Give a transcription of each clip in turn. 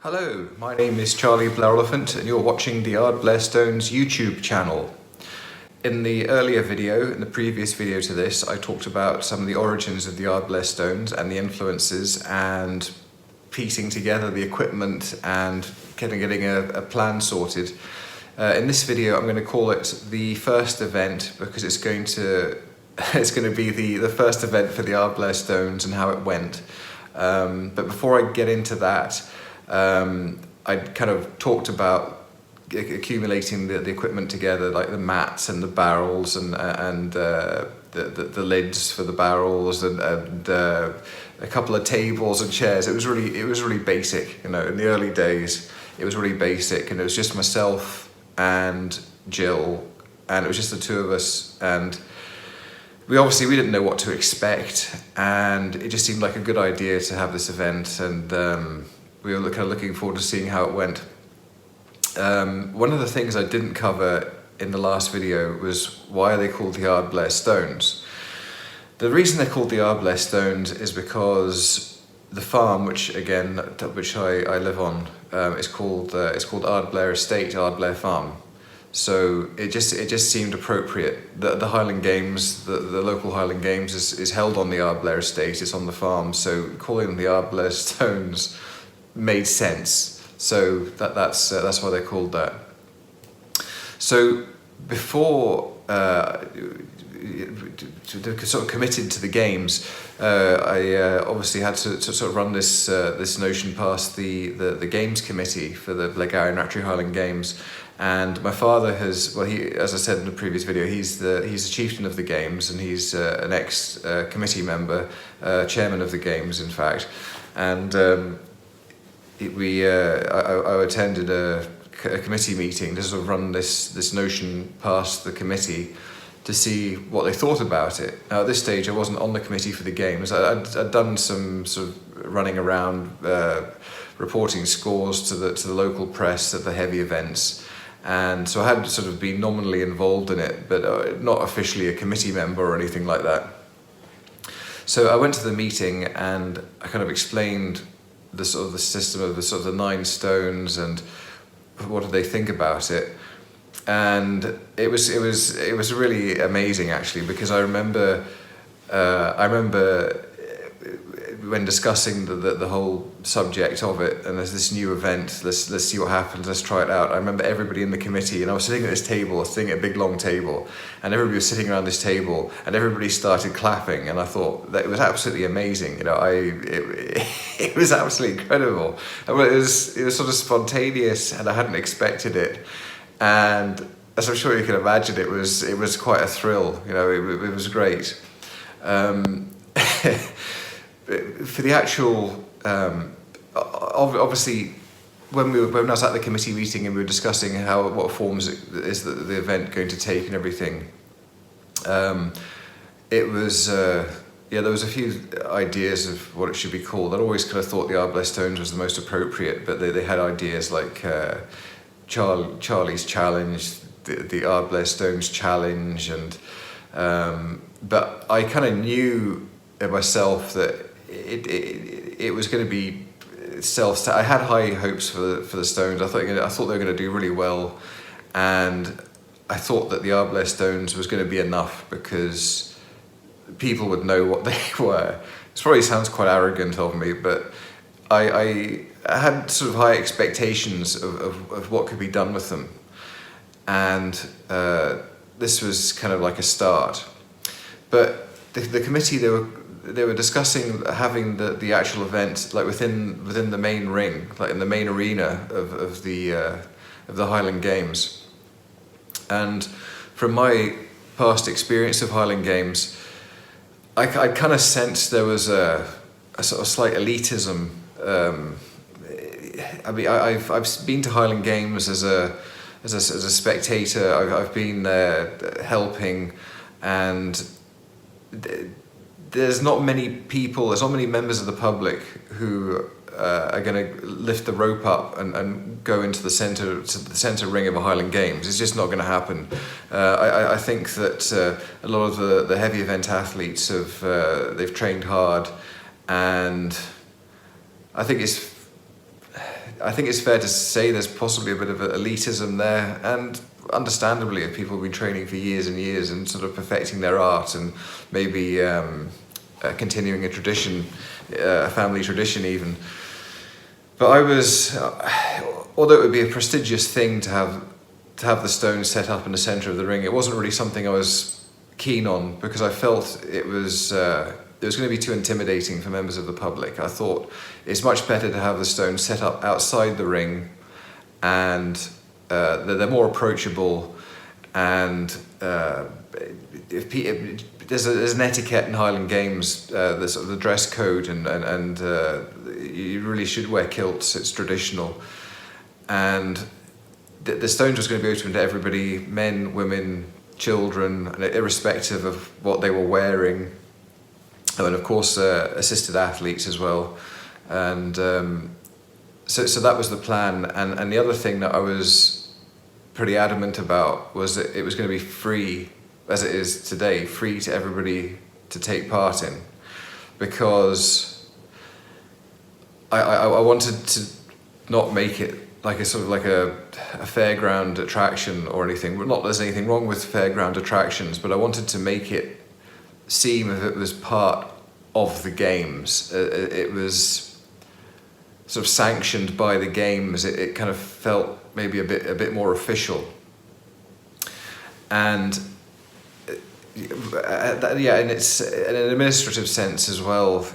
Hello, my name is Charlie Blairelephant and you're watching the Ardblair Stones YouTube channel. In the earlier video, in the previous video to this, I talked about some of the origins of the Ardblair Stones and the influences and piecing together the equipment and getting a plan sorted. In this video I'm going to call it the first event because it's going to be the first event for the Ardblair Stones and how it went. But before I get into that, I kind of talked about accumulating the equipment together, like the mats and the barrels and the lids for the barrels and a couple of tables and chairs. It was really basic, you know. In the early days, it was really basic, and it was just myself and Jill, and it was just the two of us, and we didn't know what to expect, and it just seemed like a good idea to have this event, and we were kind of looking forward to seeing how it went. One of the things I didn't cover in the last video was why are they called the Ardblair Stones. The reason they're called the Ardblair Stones is because the farm, which I live on, is called Ardblair Estate, Ardblair Farm. So it just seemed appropriate. The Highland Games, the local Highland Games is held on the Ardblair Estate. It's on the farm, so calling them the Ardblair Stones made sense. So that's why they're called that. So before sort of committed to the games, I obviously had to sort of run this notion past the games committee for the Blairgowrie Rattray Highland Games. And my father has, as I said in the previous video, he's the chieftain of the games, and he's an ex committee member, chairman of the games, in fact. And I attended a committee meeting to sort of run this notion past the committee to see what they thought about it. Now at this stage I wasn't on the committee for the games. I'd done some sort of running around, reporting scores to the local press at the heavy events, and so I had sort of been nominally involved in it, but not officially a committee member or anything like that. So I went to the meeting and I kind of explained the system of the 9 stones and what did they think about it, and it was really amazing actually, because I remember when discussing the whole subject of it, and there's this new event, let's see what happens, let's try it out. I remember everybody in the committee, and I was sitting at this table, I was sitting at a big long table, and everybody was sitting around this table, and everybody started clapping, and I thought that it was absolutely amazing. You know, it was absolutely incredible. It was sort of spontaneous, and I hadn't expected it, and as I'm sure you can imagine, it was quite a thrill. You know, it was great. For the actual, obviously, when I was at the committee meeting and we were discussing what forms is the event going to take and everything, it was there was a few ideas of what it should be called. I'd always kind of thought the Ardblair Stones was the most appropriate, but they had ideas like Charlie's Challenge, the Ardblair Stones Challenge, and but I kind of knew in myself that it was going to be I had high hopes for the Stones. I thought they were going to do really well, and I thought that the Ardblair Stones was going to be enough because people would know what they were. This probably sounds quite arrogant of me, but I had sort of high expectations of what could be done with them, and this was kind of like a start. But the committee, they were discussing having the actual event like within the main ring, like in the main arena of the Highland Games. And from my past experience of Highland Games, I kind of sensed there was a sort of slight elitism. I mean, I've been to Highland Games as a spectator. I've been there helping, and there's not many members of the public who are going to lift the rope up and go into the center ring of a Highland Games. It's just not going to happen. I think that a lot of the heavy event athletes they've trained hard, and I think I think it's fair to say there's possibly a bit of elitism there, and understandably, if people have been training for years and years and sort of perfecting their art and maybe continuing a tradition, a family tradition even. But I was, although it would be a prestigious thing to have the stones set up in the centre of the ring, it wasn't really something I was keen on, because I felt it was going to be too intimidating for members of the public. I thought it's much better to have the stones set up outside the ring, and they're more approachable, and if there's an etiquette in Highland Games, the sort of the dress code, and you really should wear kilts. It's traditional, and the stones was going to be open to everybody, men, women, children, irrespective of what they were wearing, and of course assisted athletes as well. And so that was the plan. And the other thing that I was pretty adamant about was that it was going to be free, as it is today, free to everybody to take part in, because I wanted to not make it like a sort of like a fairground attraction or anything. Not that there's anything wrong with fairground attractions, but I wanted to make it seem as if it was part of the games. It was sort of sanctioned by the games. It kind of felt maybe a bit more official. And yeah, and it's in an administrative sense as well.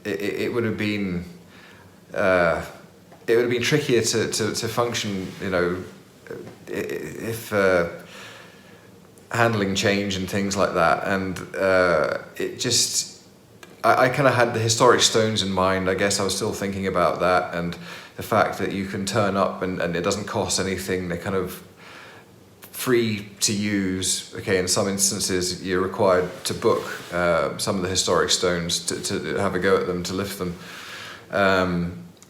It would have been trickier to function, you know, if handling change and things like that. And it just, I kind of had the historic stones in mind. I guess I was still thinking about that, and the fact that you can turn up and it doesn't cost anything. They're kind of free to use. Okay, in some instances you're required to book some of the historic stones to have a go at them, to lift them.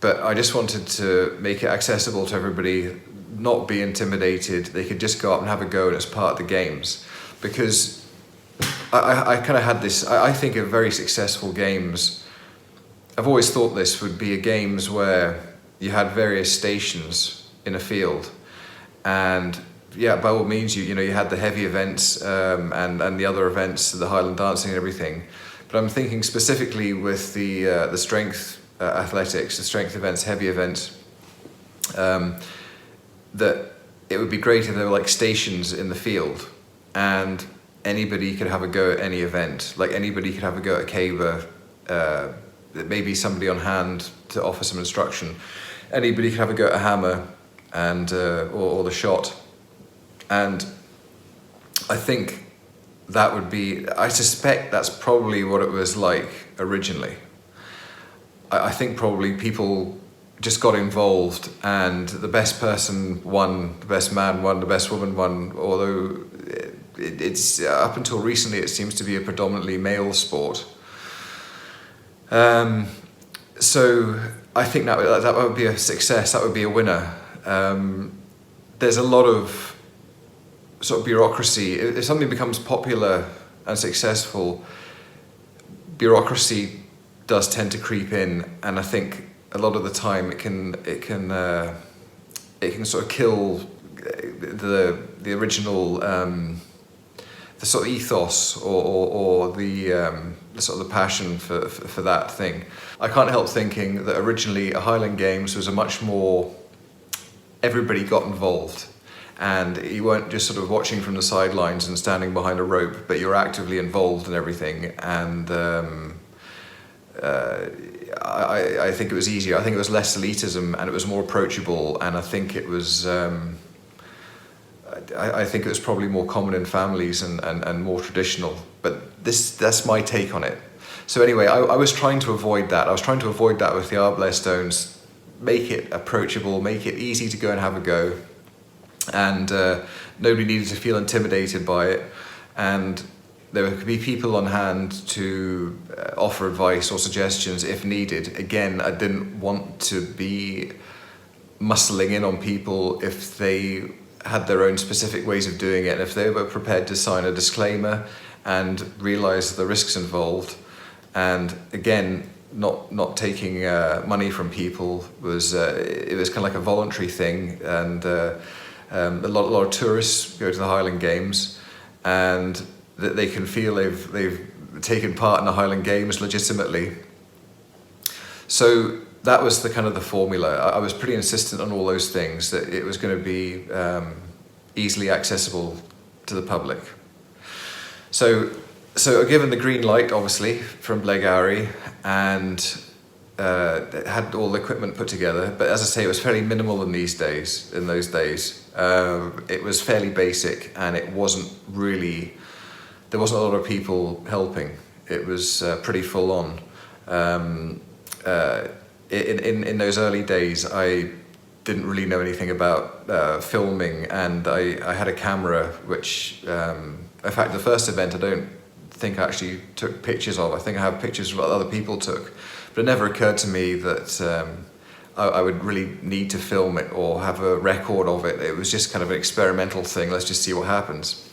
But I just wanted to make it accessible to everybody, not be intimidated. They could just go up and have a go, and it's part of the games. Because I kind of had this, I think of very successful games. I've always thought this would be a games where you had various stations in a field, and yeah, by all means, you know, you had the heavy events and the other events, the Highland dancing and everything. But I'm thinking specifically with the strength athletics, the strength events, heavy events, that it would be great if there were like stations in the field, and anybody could have a go at any event. Like anybody could have a go at a caber, maybe somebody on hand to offer some instruction. Anybody could have a go at a hammer and or the shot. And I think that would be, I suspect that's probably what it was like originally. I think probably people just got involved, and the best person won, the best man won, the best woman won, although it's up until recently it seems to be a predominantly male sport. So I think that would be a success, that would be a winner. There's a lot of sort of bureaucracy. If something becomes popular and successful, bureaucracy does tend to creep in, and I think a lot of the time it can sort of kill the original the sort of ethos or the sort of the passion for that thing. I can't help thinking that originally a Highland Games was a much more, everybody got involved, and you weren't just sort of watching from the sidelines and standing behind a rope, but you're actively involved in everything. And I think it was easier. I think it was less elitism, and it was more approachable, and I think it was I think it was probably more common in families and more traditional. But that's my take on it. So anyway, I was trying to avoid that. I was trying to avoid that with the Ardblair Stones. Make it approachable, make it easy to go and have a go, and nobody needed to feel intimidated by it, and there could be people on hand to offer advice or suggestions if needed. Again, I didn't want to be muscling in on people if they had their own specific ways of doing it, and if they were prepared to sign a disclaimer and realise the risks involved. And again, not taking money from people. It was kind of like a voluntary thing, and a lot of tourists go to the Highland Games, and that they can feel they've taken part in the Highland Games legitimately. So that was the kind of the formula. I was pretty insistent on all those things, that it was going to be easily accessible to the public. So given the green light, obviously, from Blairgowrie, and had all the equipment put together, but as I say, it was fairly minimal in those days. It was fairly basic, and it wasn't really, there wasn't a lot of people helping. It was pretty full on. In those early days, I didn't really know anything about filming, and I had a camera which, in fact, the first event I don't think I actually took pictures of. I think I have pictures of what other people took, but it never occurred to me that I would really need to film it or have a record of it. It was just kind of an experimental thing. Let's just see what happens.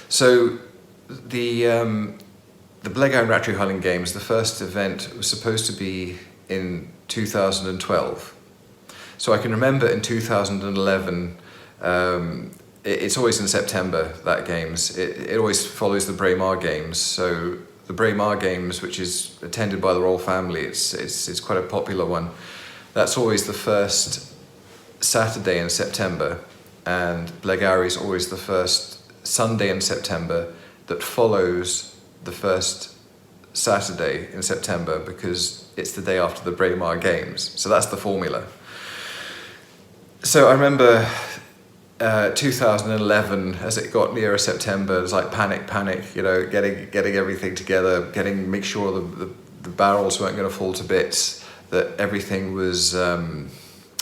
So the Blairgowrie Rattray Highland Games, the first event was supposed to be in 2012. So I can remember in 2011, it's always in September, that Games. It always follows the Braemar Games. So the Braemar Games, which is attended by the royal family, it's quite a popular one. That's always the first Saturday in September, and Blairgowrie is always the first Sunday in September that follows the first Saturday in September, because it's the day after the Braemar Games. So that's the formula. So I remember 2011, as it got nearer September, it was like panic, you know, getting everything together, make sure the barrels weren't going to fall to bits, that everything was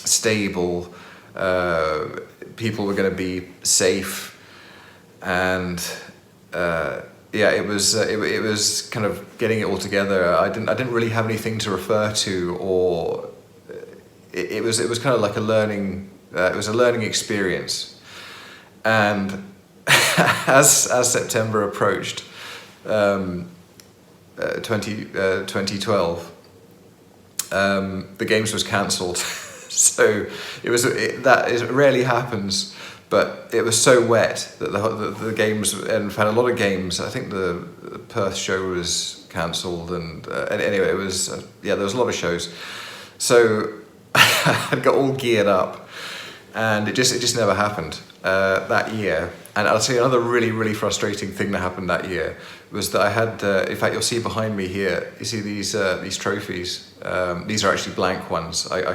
stable, people were going to be safe, and yeah, it was kind of getting it all together. I didn't really have anything to refer to, or it was kind of like a learning. It was a learning experience, and as September approached, 2012, the Games was cancelled. So it rarely happens, but it was so wet that the Games, and in fact a lot of games, I think the Perth show was cancelled, and anyway, it was there was a lot of shows. So I got all geared up, and it just never happened that year. And I'll tell you another really frustrating thing that happened that year was that I had, in fact, you'll see behind me here, you see these trophies. These are actually blank ones. I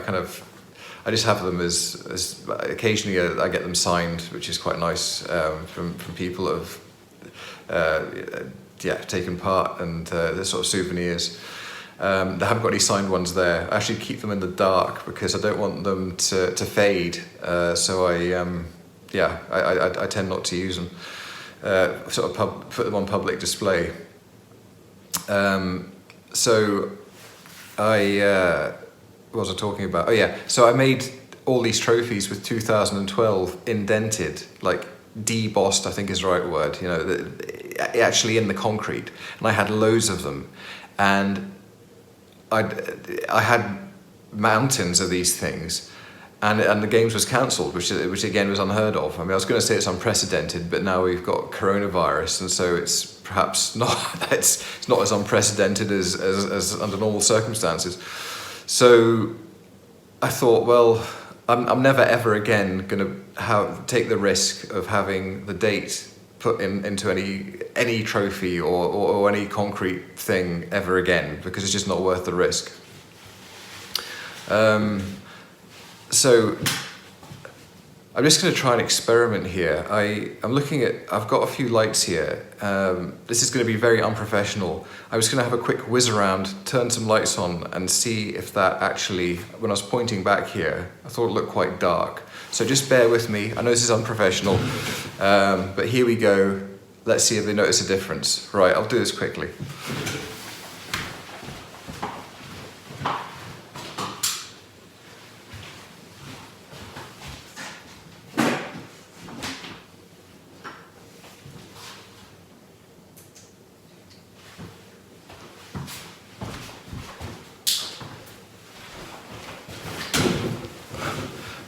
just have them as occasionally I get them signed, which is quite nice, from people that have taken part, and they're sort of souvenirs. They haven't got any signed ones there. I actually keep them in the dark because I don't want them to fade. So I tend not to use them. Sort of put them on public display. So what was I talking about? Oh yeah. So I made all these trophies with 2012 indented, like debossed, I think is the right word. You know, actually in the concrete, and I had loads of them, and I had mountains of these things, and the Games was cancelled, which again was unheard of. I mean, I was going to say it's unprecedented, but now we've got coronavirus, and so it's perhaps not. It's not as unprecedented as under normal circumstances. So I thought, well, I'm never ever again going to take the risk of having the date put into any trophy or any concrete thing ever again, because it's just not worth the risk. So I'm just going to try and experiment here. I've got a few lights here. This is going to be very unprofessional. I'm just going to have a quick whiz around, turn some lights on, and see if that actually, when I was pointing back here, I thought it looked quite dark. So just bear with me. I know this is unprofessional, but here we go. Let's see if they notice a difference. Right, I'll do this quickly.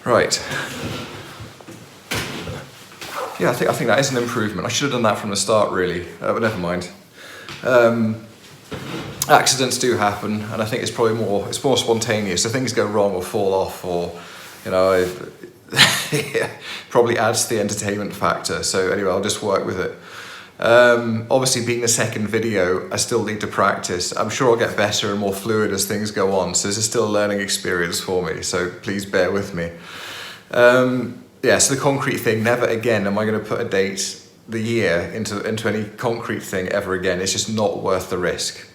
Right. Yeah, I think that is an improvement. I should have done that from the start, really, but never mind. Accidents do happen, and I think it's probably more spontaneous. So things go wrong or fall off, or yeah, probably adds to the entertainment factor. So anyway, I'll just work with it. Obviously, being the second video, I still need to practice. I'm sure I'll get better and more fluid as things go on. So this is still a learning experience for me. So please bear with me. Yeah, so the concrete thing, never again am I going to put a date, the year, into any concrete thing ever again. It's just not worth the risk.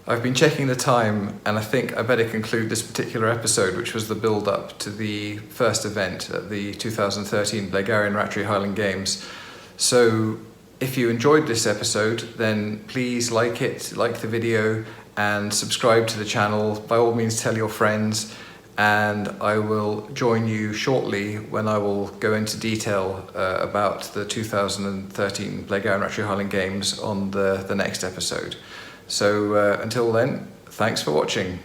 I've been checking the time, and I think I better conclude this particular episode, which was the build-up to the first event at the 2013 Blairgowrie Rattray Highland Games. So if you enjoyed this episode, then please like the video, and subscribe to the channel. By all means, tell your friends. And I will join you shortly when I will go into detail about the 2013 Blairgowrie Rattray Highland Games on the next episode. So until then, thanks for watching.